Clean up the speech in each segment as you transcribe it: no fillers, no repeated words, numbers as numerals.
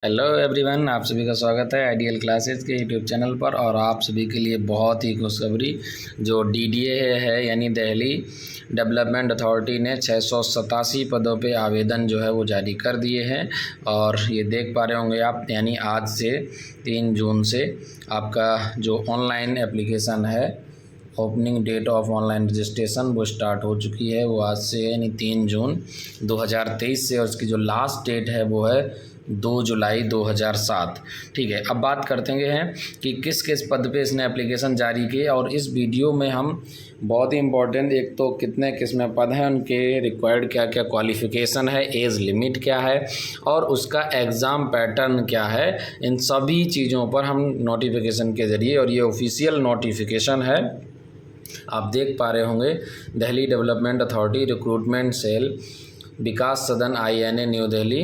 Hello everyone, आप सभी का स्वागत है आइडियल क्लासेस के यूट्यूब चैनल पर। और आप सभी के लिए बहुत ही खुशखबरी, जो डीडीए है यानी दिल्ली डेवलपमेंट अथॉरिटी ने 687 पदों पे आवेदन जो है वो जारी कर दिए हैं। और ये देख पा रहे होंगे आप, यानी आज से 3 जून से आपका जो ऑनलाइन एप्लीकेशन है, opening date of online registration वो स्टार्ट हो चुकी है। वो आज से यानी 3 जून 2023 से, और उसकी जो लास्ट डेट है वो है 2 जुलाई 2007। ठीक है, अब बात करते हैं कि किस किस पद पे इसने एप्लीकेशन जारी किए। और इस वीडियो में हम बहुत ही इम्पोर्टेंट, एक तो कितने किस्में पद हैं, उनके रिक्वायर्ड क्या क्या क्वालिफ़िकेशन है, एज लिमिट क्या है और उसका एग्ज़ाम पैटर्न क्या है, इन सभी चीज़ों पर हम नोटिफिकेशन के ज़रिए, और ये ऑफिशियल नोटिफिकेशन है, आप देख पा रहे होंगे, Delhi development authority recruitment cell Vikas Sadan INA new Delhi,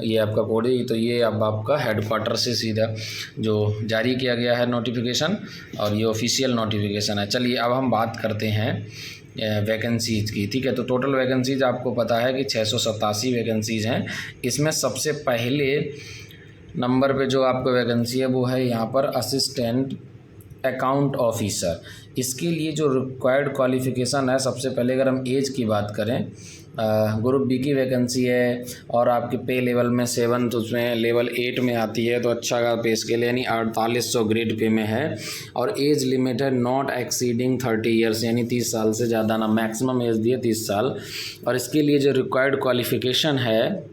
ये आपका कोड है। तो ये अब आपका हेडक्वार्टर से सीधा जो जारी किया गया है नोटिफिकेशन, और ये ऑफिशियल नोटिफिकेशन है। चलिए अब हम बात करते हैं वैकेंसीज़ की। ठीक है, तो टोटल वैकेंसीज़ आपको पता है कि 687 वैकेंसीज़ हैं। इसमें सबसे पहले नंबर पे जो आपको वैकेंसी है वो है यहाँ पर असिस्टेंट अकाउंट ऑफिसर। इसके लिए जो रिक्वायर्ड क्वालिफ़िकेशन है, सबसे पहले अगर हम एज की बात करें, ग्रुप बी की वैकेंसी है और आपके पे लेवल में 7th, उसमें लेवल 8 में आती है, तो अच्छा का पे स्केल यानी 4800 ग्रेड पे में है। और एज लिमिट है नॉट एक्सीडिंग 30 ईयर्स, यानी 30 साल से ज़्यादा ना, मैक्सिमम एज दी है 30 साल। और इसके लिए जो रिक्वायर्ड क्वालिफ़िकेशन है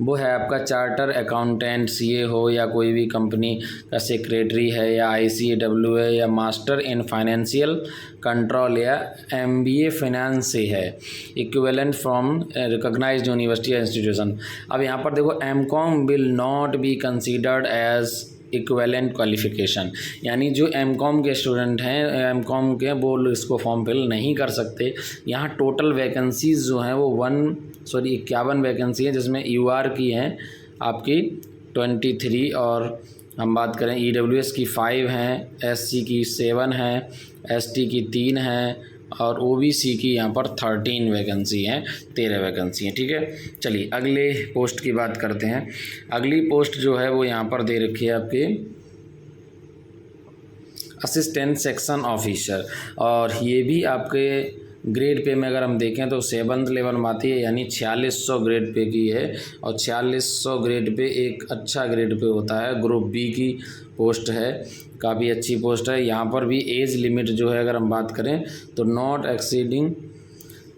वो है आपका चार्टर अकाउंटेंट CA हो, या कोई भी कंपनी का सेक्रेटरी है, या ICAW है, या मास्टर इन फाइनेंशियल कंट्रोल, या MBA फाइनेंस से है, इक्विवेलेंट फ्रॉम रिकॉग्नाइज्ड यूनिवर्सिटी या इंस्टीट्यूशन। अब यहाँ पर देखो, MCOM will not be considered as equivalent qualification, यानी जो MCOM के स्टूडेंट हैं, MCOM के, वो इसको फॉर्म फिल नहीं कर सकते। यहाँ टोटल वैकेंसीज़ जो हैं वो 51 वैकेंसी है, जिसमें UR की हैं आपकी 23, और हम बात करें EWS की 5 हैं, SC की 7 हैं, ST की 3 हैं, और OBC की यहाँ पर 13 वैकेंसी हैं, 13 वैकेंसी हैं। ठीक है, चलिए अगले पोस्ट की बात करते हैं। अगली पोस्ट जो है वो यहाँ पर दे रखी है आपकी असिस्टेंट सेक्शन ऑफिसर, और ये भी आपके ग्रेड पे में अगर हम देखें तो 7th लेवल में आती है, यानी 4600 ग्रेड पे की है। और 4600 ग्रेड पे एक अच्छा ग्रेड पे होता है। ग्रुप बी की पोस्ट है, काफ़ी अच्छी पोस्ट है। यहाँ पर भी एज लिमिट जो है अगर हम बात करें तो नॉट एक्सीडिंग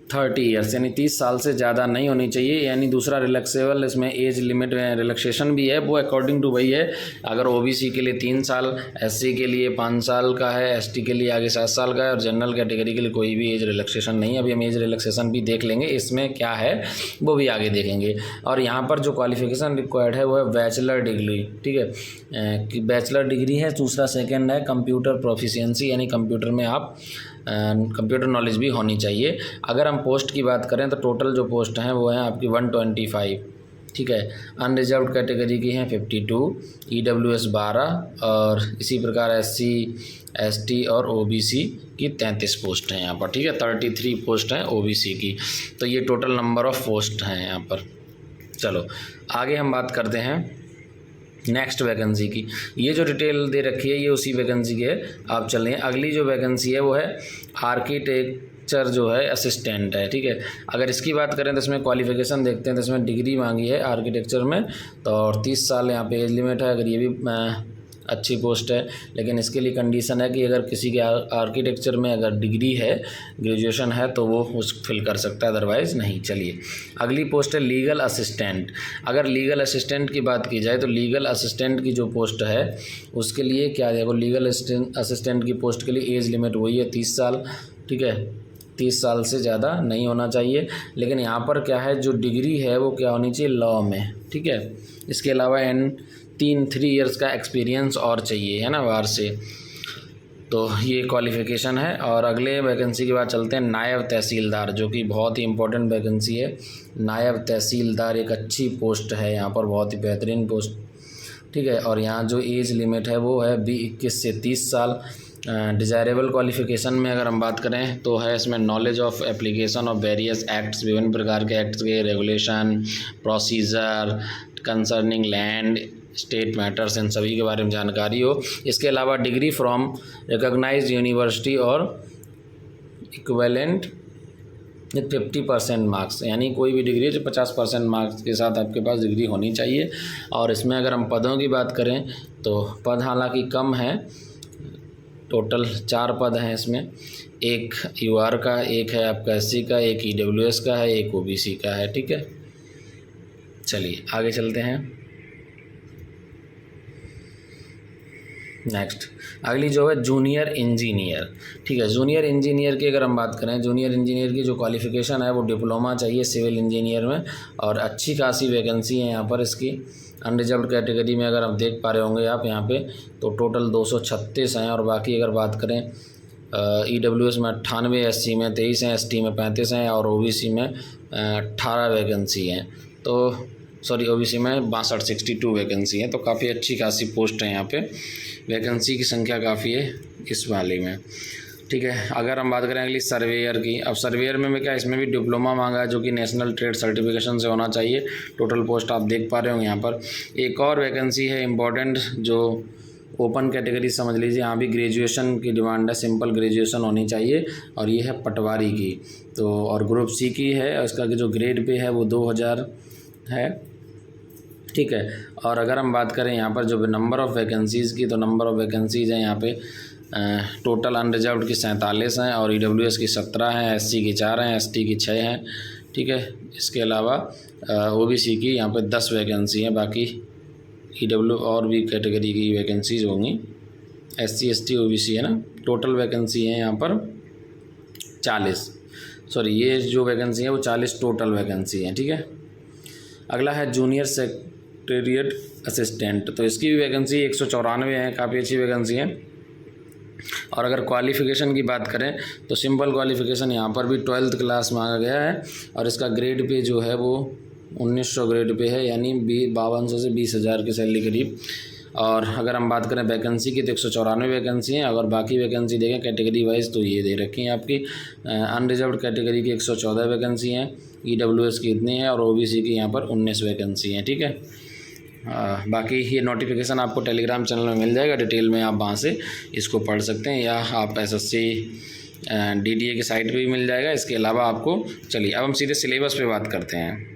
30 ईयर्स, यानी 30 साल से ज़्यादा नहीं होनी चाहिए। यानी दूसरा रिलैक्सेबल, इसमें एज लिमिट में रिलैक्सेशन भी है, वो अकॉर्डिंग टू वही है। अगर OBC के लिए 3 साल, SC के लिए 5 साल का है, ST के लिए आगे 7 साल का है, और जनरल कैटेगरी के लिए कोई भी एज रिलैक्सेशन नहीं है। अभी हम एज रिलैक्सेशन भी देख लेंगे, इसमें क्या है वो भी आगे देखेंगे। और यहाँ पर जो क्वालिफिकेशन रिक्वायर्ड है वो है बैचलर डिग्री। ठीक है, कि बैचलर डिग्री है। दूसरा सेकेंड है कंप्यूटर प्रोफिशिएंसी, यानी कंप्यूटर में आप कंप्यूटर नॉलेज भी होनी चाहिए। अगर हम पोस्ट की बात करें तो टोटल जो पोस्ट हैं वो हैं आपकी 125। ठीक है, अनरिजर्व्ड कैटेगरी की हैं 52, EWS 12, और इसी प्रकार SC ST और OBC की 33 पोस्ट हैं यहाँ पर। ठीक है, 33 पोस्ट हैं OBC की। तो ये टोटल नंबर ऑफ़ पोस्ट हैं यहाँ पर। चलो आगे हम बात करते हैं नेक्स्ट वैकेंसी की। ये जो डिटेल दे रखी है ये उसी वैकेंसी की है। आप चलें, अगली जो वैकेंसी है वो है आर्किटेक्चर जो है असिस्टेंट है। ठीक है, अगर इसकी बात करें तो इसमें क्वालिफ़िकेशन देखते हैं, तो इसमें डिग्री मांगी है आर्किटेक्चर में, तो और 30 साल यहाँ पे एज लिमिट है। अगर ये भी अच्छी पोस्ट है, लेकिन इसके लिए कंडीशन है कि अगर किसी के आर्किटेक्चर में अगर डिग्री है, ग्रेजुएशन है, तो वो उस फिल कर सकता है, अदरवाइज़ नहीं। चलिए अगली पोस्ट है लीगल असिस्टेंट। अगर लीगल असिस्टेंट की बात की जाए तो लीगल असिस्टेंट की जो पोस्ट है उसके लिए क्या है, वो लीगल असिस्टेंट की पोस्ट के लिए एज लिमिट वही है 30 साल। ठीक है, 30 साल से ज़्यादा नहीं होना चाहिए। लेकिन यहाँ पर क्या है, जो डिग्री है वो क्या होनी चाहिए, लॉ में। ठीक है, इसके अलावा 3 ईयर्स का एक्सपीरियंस और चाहिए, है ना, बाहर से। तो ये क्वालिफ़िकेशन है। और अगले वैकेंसी की बात चलते हैं, नायब तहसीलदार, जो कि बहुत ही इंपॉर्टेंट वैकेंसी है। नायब तहसीलदार एक अच्छी पोस्ट है यहाँ पर, बहुत ही बेहतरीन पोस्ट। ठीक है, और यहाँ जो एज लिमिट है वो है 21 से 30 साल। डिज़ायरेबल क्वालिफ़िकेशन में अगर हम बात करें तो है इसमें knowledge of application of various acts, विभिन्न प्रकार के एक्ट्स के regulation, procedure, concerning land state matters, इन सभी के बारे में जानकारी हो। इसके अलावा डिग्री फ्रॉम रिकॉग्नाइज्ड यूनिवर्सिटी और इक्विवेलेंट विथ 50% मार्क्स, यानी कोई भी डिग्री जो 50% मार्क्स के साथ आपके पास डिग्री होनी चाहिए। और इसमें अगर हम पदों की बात करें तो पद हालांकि कम है, टोटल 4 पद हैं इसमें, एक यूआर का, एक है आपका एससी का, एक ईडब्ल्यूएस का है, एक ओबीसी का है। ठीक है, चलिए आगे चलते हैं। नेक्स्ट अगली जो है जूनियर इंजीनियर। ठीक है, जूनियर इंजीनियर की अगर हम बात करें, जूनियर इंजीनियर की जो क्वालिफ़िकेशन है वो डिप्लोमा चाहिए सिविल इंजीनियर में, और अच्छी खासी वैकेंसी है यहाँ पर इसकी। अनरिजर्व्ड कैटेगरी में अगर आप देख पा रहे होंगे आप यहाँ पे, तो टोटल 236 हैं। और बाकी अगर बात करें ईडब्ल्यूएस में 98, एससी में 23 हैं, एसटी में 35 हैं, और ओबीसी में 18 वैकेंसी हैं। तो सॉरी, ओबीसी में 62 वैकेंसी हैं। तो काफ़ी अच्छी खासी पोस्ट है यहाँ पे, वैकेंसी की संख्या काफ़ी है इस वाले में। ठीक है, अगर हम बात करें अगली सर्वेयर की, अब सर्वेयर में क्या, इसमें भी डिप्लोमा मांगा है जो कि नेशनल ट्रेड सर्टिफिकेशन से होना चाहिए। टोटल पोस्ट आप देख पा रहे होंगे यहाँ पर। एक और वैकेंसी है इम्पॉर्टेंट, जो ओपन कैटेगरी समझ लीजिए, यहाँ भी ग्रेजुएशन की डिमांड है, सिंपल ग्रेजुएशन होनी चाहिए, और ये है पटवारी की। तो और ग्रुप सी की है, इसका जो ग्रेड पे है वो 2000 है। ठीक है, और अगर हम बात करें यहाँ पर जो नंबर ऑफ़ वैकेंसीज़ की, तो नंबर ऑफ़ वैकेंसीज़ हैं यहाँ पे टोटल अनरिजर्व्ड की 47 हैं, और ईडब्ल्यूएस की 17 हैं, एससी की 4 हैं, एसटी की 6 हैं। ठीक है, इसके अलावा ओबीसी की यहाँ पे 10 वैकेंसी हैं। बाकी ईडब्ल्यू और भी कैटेगरी की वैकेंसीज़ होंगी, एससी एसटी ओबीसी है ना। टोटल वैकेंसी है यहाँ पर 40, सॉरी ये जो वैकेंसी है वो 40 टोटल वैकेंसी हैं। ठीक है, अगला है जूनियर सेक्रेटेरिएट असिस्टेंट, तो इसकी भी वैकेंसी 194 है, काफ़ी अच्छी वैकेंसी है। और अगर क्वालिफ़िकेशन की बात करें तो सिंपल क्वालिफ़िकेशन यहाँ पर भी 12th क्लास मांगा गया है, और इसका ग्रेड पे जो है वो 1900 ग्रेड पे है, यानी 5200 से 20,000 की सैलरी करीब। और अगर हम बात करें वैकेंसी की तो 194 वैकेंसी हैं। अगर बाकी वैकेंसी देखें कैटेगरी वाइज तो ये दे रखी हैं आपकी। अनरिजर्व्ड कैटेगरी की 114 वैकेंसी हैं, ईडब्ल्यूएस की इतनी है, और ओबीसी की यहाँ पर 19 वैकेंसी हैं। ठीक है, बाकी ये नोटिफिकेशन आपको टेलीग्राम चैनल में मिल जाएगा, डिटेल में आप वहाँ से इसको पढ़ सकते हैं, या आप एसएससी डीडीए की साइट पे भी मिल जाएगा। इसके अलावा आपको, चलिए अब हम सीधे सिलेबस पे बात करते हैं।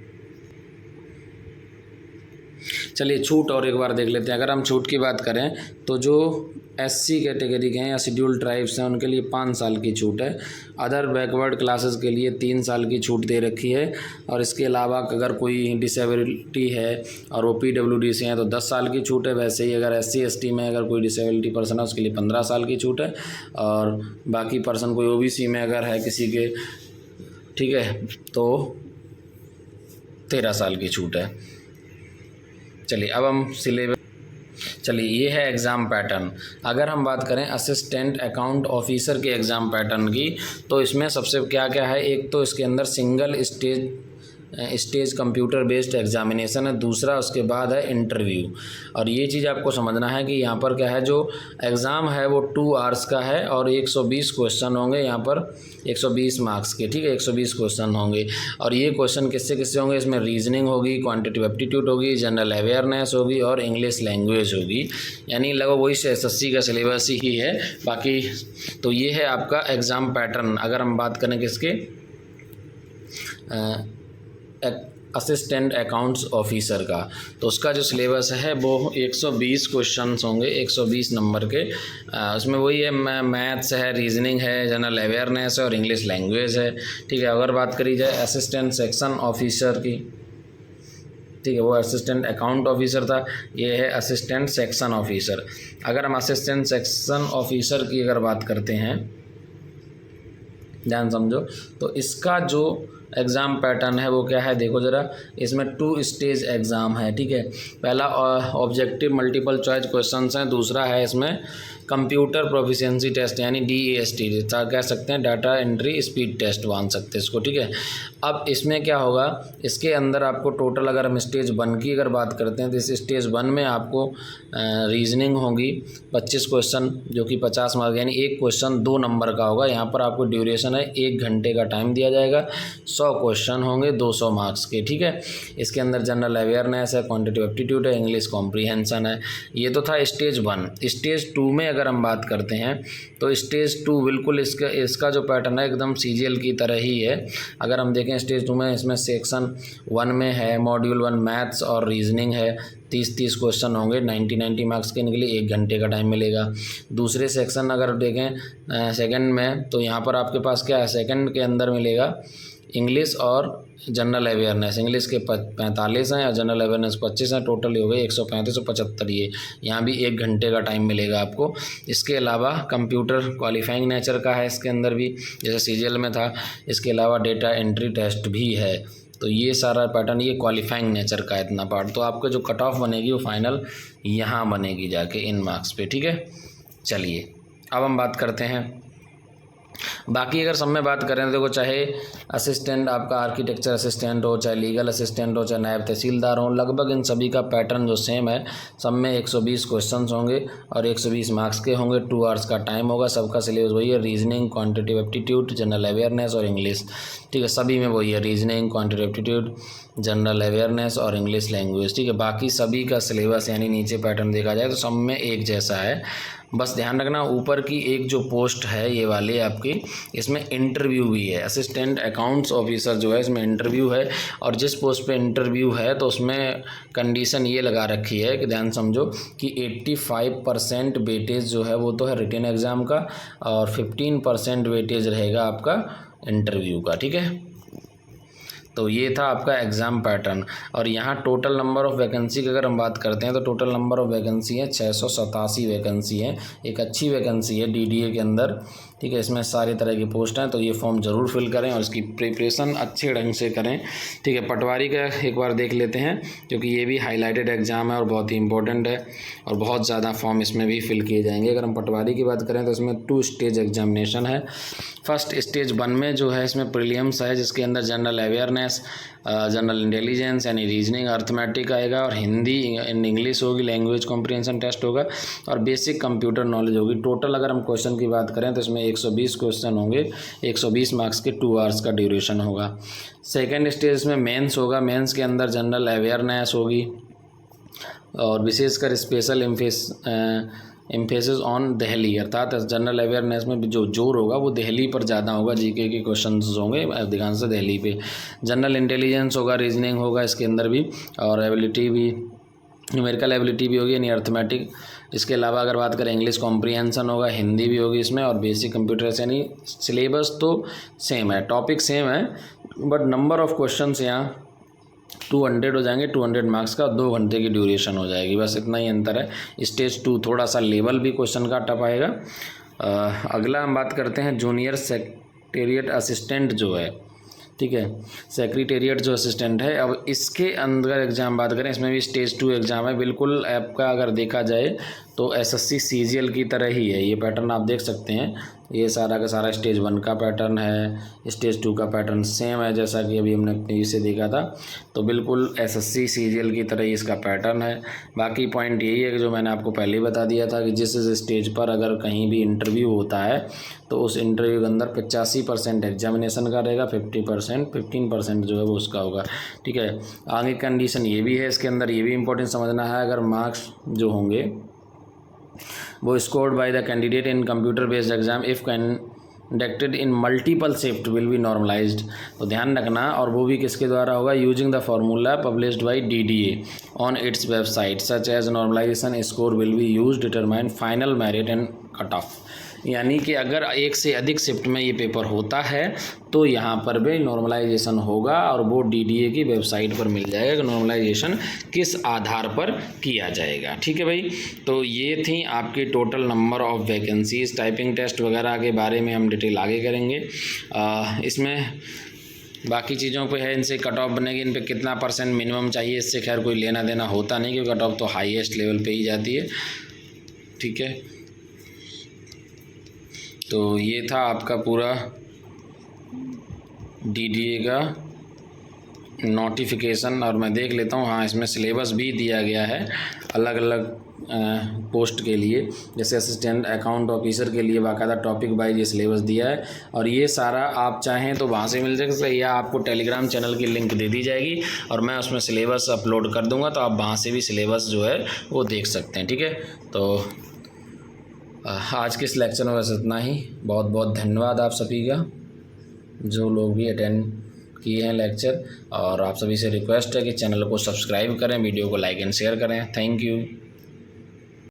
चलिए छूट और एक बार देख लेते हैं। अगर हम छूट की बात करें तो जो एससी कैटेगरी के हैं या शेड्यूल्ड ट्राइब्स हैं उनके लिए 5 साल की छूट है। अदर बैकवर्ड क्लासेस के लिए 3 साल की छूट दे रखी है। और इसके अलावा अगर कोई डिसेबिलिटी है और वो पीडब्ल्यूडी से हैं तो 10 साल की छूट है। वैसे ही अगर एससी एसटी में अगर कोई डिसेबिलिटी पर्सन है उसके लिए 15 साल की छूट है। और बाकी पर्सन कोई ओबीसी में अगर है किसी के, ठीक है, तो 13 साल की छूट है। चलिए अब हम सिलेबस, चलिए ये है एग्ज़ाम पैटर्न। अगर हम बात करें असिस्टेंट अकाउंट ऑफिसर के एग्ज़ाम पैटर्न की, तो इसमें सबसे क्या क्या है, एक तो इसके अंदर single stage computer based examination है, दूसरा उसके बाद है इंटरव्यू। और ये चीज़ आपको समझना है कि यहाँ पर क्या है, जो एग्ज़ाम है वो 2 आवर्स का है और 120 क्वेश्चन होंगे यहाँ पर, 120 मार्क्स के, ठीक है, 120 क्वेश्चन होंगे। और ये क्वेश्चन किससे किससे होंगे, इसमें रीजनिंग होगी, क्वान्टिटिव एप्टीट्यूड होगी, जनरल अवेयरनेस होगी और इंग्लिश लैंग्वेज होगी। यानी लगभग वही एसएससी का सिलेबस ही है। बाकी तो ये है आपका एग्ज़ाम पैटर्न। अगर हम बात करें किसके, असिस्टेंट अकाउंट्स ऑफिसर का, तो उसका जो सिलेबस है वो 120 क्वेश्चंस होंगे, 120 नंबर के। उसमें वही है, मैथ्स है, रीजनिंग है, जनरल अवेयरनेस है और इंग्लिश लैंग्वेज है, ठीक है। अगर बात करी जाए असिस्टेंट सेक्शन ऑफिसर की, ठीक है, वो असिस्टेंट अकाउंट ऑफिसर था, ये है असिस्टेंट सेक्शन ऑफिसर। अगर हम असिस्टेंट सेक्शन ऑफिसर की अगर बात करते हैं, ध्यान समझो, तो इसका जो एग्ज़ाम पैटर्न है वो क्या है, देखो ज़रा, इसमें 2 स्टेज एग्ज़ाम है, ठीक है। पहला ऑब्जेक्टिव मल्टीपल चॉइस क्वेश्चंस हैं, दूसरा है इसमें कंप्यूटर प्रोफिशिएंसी टेस्ट यानी DAST कह सकते हैं, डाटा एंट्री स्पीड टेस्ट मान सकते हैं इसको, ठीक है। अब इसमें क्या होगा, इसके अंदर आपको टोटल अगर हम स्टेज 1 की अगर बात करते हैं तो इस स्टेज 1 में आपको रीजनिंग होगी 25 क्वेश्चन जो कि 50 मार्क, यानी एक क्वेश्चन 2 नंबर का होगा। यहाँ पर आपको ड्यूरेशन है 1 घंटे का टाइम दिया जाएगा। 100 क्वेश्चन होंगे 200 मार्क्स के, ठीक है। इसके अंदर जनरल अवेयरनेस है, क्वांटिटेटिव एप्टीट्यूड है, इंग्लिश कॉम्प्रीहेंशन है। ये तो था स्टेज 1। स्टेज 2 में अगर हम बात करते हैं तो स्टेज 2 बिल्कुल इसका जो पैटर्न है एकदम सीजीएल की तरह ही है। अगर हम देखें स्टेज 2 में, इसमें सेक्शन 1 में है मॉड्यूल 1 मैथ्स और रीजनिंग है। 30 क्वेश्चन होंगे 90 मार्क्स के निकले, 1 घंटे का टाइम मिलेगा। दूसरे सेक्शन अगर देखें सेकंड में, तो यहाँ पर आपके पास क्या है, सेकंड के अंदर मिलेगा इंग्लिश और जनरल अवेयरनेस। इंग्लिश के 45 हैं और जनरल अवेयरनेस 25 हैं, टोटल हो गए 135 और 75। ये यहाँ भी 1 घंटे का टाइम मिलेगा आपको। इसके अलावा कंप्यूटर क्वालिफाइंग नेचर का है इसके अंदर भी, जैसे सीजीएल में था। इसके अलावा डेटा एंट्री टेस्ट भी है। तो ये सारा पैटर्न ये क्वालिफाइंग नेचर का इतना पार्ट। तो आपका जो कट ऑफ बनेगी वो फाइनल यहाँ बनेगी जाके इन मार्क्स पे, ठीक है। चलिए अब हम बात करते हैं बाकी। अगर सब में बात करें तो देखो, चाहे असिस्टेंट आपका आर्किटेक्चर असिस्टेंट हो, चाहे लीगल असिस्टेंट हो, चाहे नायब तहसीलदार हो, लगभग इन सभी का पैटर्न जो सेम है। सब में 120 क्वेश्चंस होंगे और 120 मार्क्स के होंगे। 2 आवर्स का टाइम होगा। सबका सिलेबस वही है, reasoning, quantitative aptitude, general awareness और इंग्लिश, ठीक है। सभी में वही है, reasoning, quantitative aptitude, general awareness और इंग्लिश लैंग्वेज, ठीक है। बाकी सभी का सिलेबस यानी नीचे पैटर्न देखा जाए तो सब में एक जैसा है। बस ध्यान रखना, ऊपर की एक जो पोस्ट है ये वाली आपकी, इसमें इंटरव्यू भी है। असिस्टेंट अकाउंट्स ऑफिसर जो है इसमें इंटरव्यू है। और जिस पोस्ट पे इंटरव्यू है तो उसमें कंडीशन ये लगा रखी है कि ध्यान समझो कि 85% वेटेज जो है वो तो है रिटन एग्ज़ाम का और 15% वेटेज रहेगा आपका इंटरव्यू का, ठीक है। तो ये था आपका एग्ज़ाम पैटर्न। और यहाँ टोटल नंबर ऑफ़ वैकेंसी की अगर हम बात करते हैं तो टोटल नंबर ऑफ़ वैकेंसी है 687 वैकेंसी है। एक अच्छी वैकेंसी है डीडीए के अंदर, ठीक है। इसमें सारे तरह की पोस्ट हैं, तो ये फॉर्म ज़रूर फिल करें और इसकी प्रिपरेशन अच्छे ढंग से करें, ठीक है। पटवारी का एक बार देख लेते हैं क्योंकि ये भी हाईलाइटेड एग्ज़ाम है और बहुत ही इंपॉर्टेंट है और बहुत ज़्यादा फॉर्म इसमें भी फिल किए जाएंगे। अगर हम पटवारी की बात करें तो इसमें 2 स्टेज एग्जामिनेशन है। फर्स्ट स्टेज 1 में जो है इसमें प्रीलिम्स है, जिसके अंदर जनरल अवेयरनेस, जनरल इंटेलिजेंस यानी रीजनिंग, अर्थमेटिक आएगा और हिंदी इंग्लिश होगी, लैंग्वेज कॉम्प्रीहेंशन टेस्ट होगा और बेसिक कंप्यूटर नॉलेज होगी। टोटल अगर हम क्वेश्चन की बात करें तो इसमें 120 क्वेश्चन होंगे, 120 मार्क्स के 2 आवर्स का ड्यूरेशन होगा। सेकेंड स्टेज में मेंस होगा। मेंस के अंदर जनरल अवेयरनेस होगी और विशेषकर स्पेशल एम्फेसिस ऑन दिल्ली, अर्थात जनरल अवेयरनेस में जो जोर होगा वो दिल्ली पर ज़्यादा होगा। जीके के क्वेश्चंस होंगे अधिकांश दिल्ली पे। जनरल इंटेलिजेंस होगा, रीजनिंग होगा इसके अंदर भी और एबिलिटी भी, न्यूमेरिकल एबिलिटी भी होगी यानी अर्थमेटिक। इसके अलावा अगर बात करें इंग्लिश कॉम्प्रीहेंशन होगा, हिंदी भी होगी इसमें और बेसिक कंप्यूटर यानी सिलेबस तो सेम है, टॉपिक सेम है, बट नंबर ऑफ़ क्वेश्चन यहाँ 200 हो जाएंगे, 200 मार्क्स का, 2 घंटे की ड्यूरेशन हो जाएगी। बस इतना ही अंतर है। स्टेज 2 थोड़ा सा लेवल भी क्वेश्चन का टफ आएगा। अगला हम बात करते हैं जूनियर सेक्रेटेरिएट असिस्टेंट जो है, ठीक है। सेक्रेटेरिएट जो असिस्टेंट है, अब इसके अंदर एग्ज़ाम बात करें, इसमें भी स्टेज 2 एग्ज़ाम है। बिल्कुल आपका अगर देखा जाए तो एसएससी सीजीएल की तरह ही है। ये पैटर्न आप देख सकते हैं, ये सारा का सारा स्टेज 1 का पैटर्न है, स्टेज 2 का पैटर्न सेम है जैसा कि अभी हमने पीछे से देखा था। तो बिल्कुल एसएससी सीजीएल की तरह ही इसका पैटर्न है। बाकी पॉइंट यही है कि जो मैंने आपको पहले ही बता दिया था कि जिस स्टेज पर अगर कहीं भी इंटरव्यू होता है तो उस इंटरव्यू के अंदर 85% एग्जामिनेशन का रहेगा, 15% जो है वो उसका होगा, ठीक है। आगे कंडीशन ये भी है इसके अंदर, ये भी इंपॉर्टेंट समझना है। अगर मार्क्स जो होंगे वो scored by the candidate in computer based exam if conducted in multiple shift will be normalised. तो ध्यान रखना, और वो भी किसके द्वारा होगा, using the formula published by DDA on its website such as normalisation score will be use determine final merit and cut off. यानी कि अगर एक से अधिक शिफ्ट में ये पेपर होता है तो यहाँ पर भी नॉर्मलाइजेशन होगा और वो डीडीए की वेबसाइट पर मिल जाएगा कि नॉर्मलाइजेशन किस आधार पर किया जाएगा, ठीक है भाई। तो ये थी आपकी total number of vacancies. Typing test वगैरह के बारे में हम डिटेल आगे करेंगे। इसमें बाकी चीज़ों पे है, इनसे कट ऑफ बनेगी, इन पे कितना % मिनिमम चाहिए, इससे खैर कोई लेना देना होता नहीं क्योंकि कट ऑफ तो हाईएस्ट लेवल पे ही जाती है, ठीक है। तो ये था आपका पूरा डीडीए का नोटिफिकेशन और मैं देख लेता हूँ। हाँ, इसमें सिलेबस भी दिया गया है अलग अलग पोस्ट के लिए। जैसे असिस्टेंट अकाउंट ऑफिसर के लिए बाकायदा टॉपिक वाइज ये सिलेबस दिया है, और ये सारा आप चाहें तो वहाँ से मिल जाएगा, या आपको टेलीग्राम चैनल की लिंक दे दी जाएगी और मैं उसमें सिलेबस अपलोड कर दूँगा, तो आप वहाँ से भी सिलेबस जो है वो देख सकते हैं। ठीक है, तो आज के इस लेक्चर में बस इतना ही। बहुत बहुत धन्यवाद आप सभी का, जो लोग भी अटेंड किए हैं लेक्चर, और आप सभी से रिक्वेस्ट है कि चैनल को सब्सक्राइब करें, वीडियो को लाइक एंड शेयर करें। Thank you.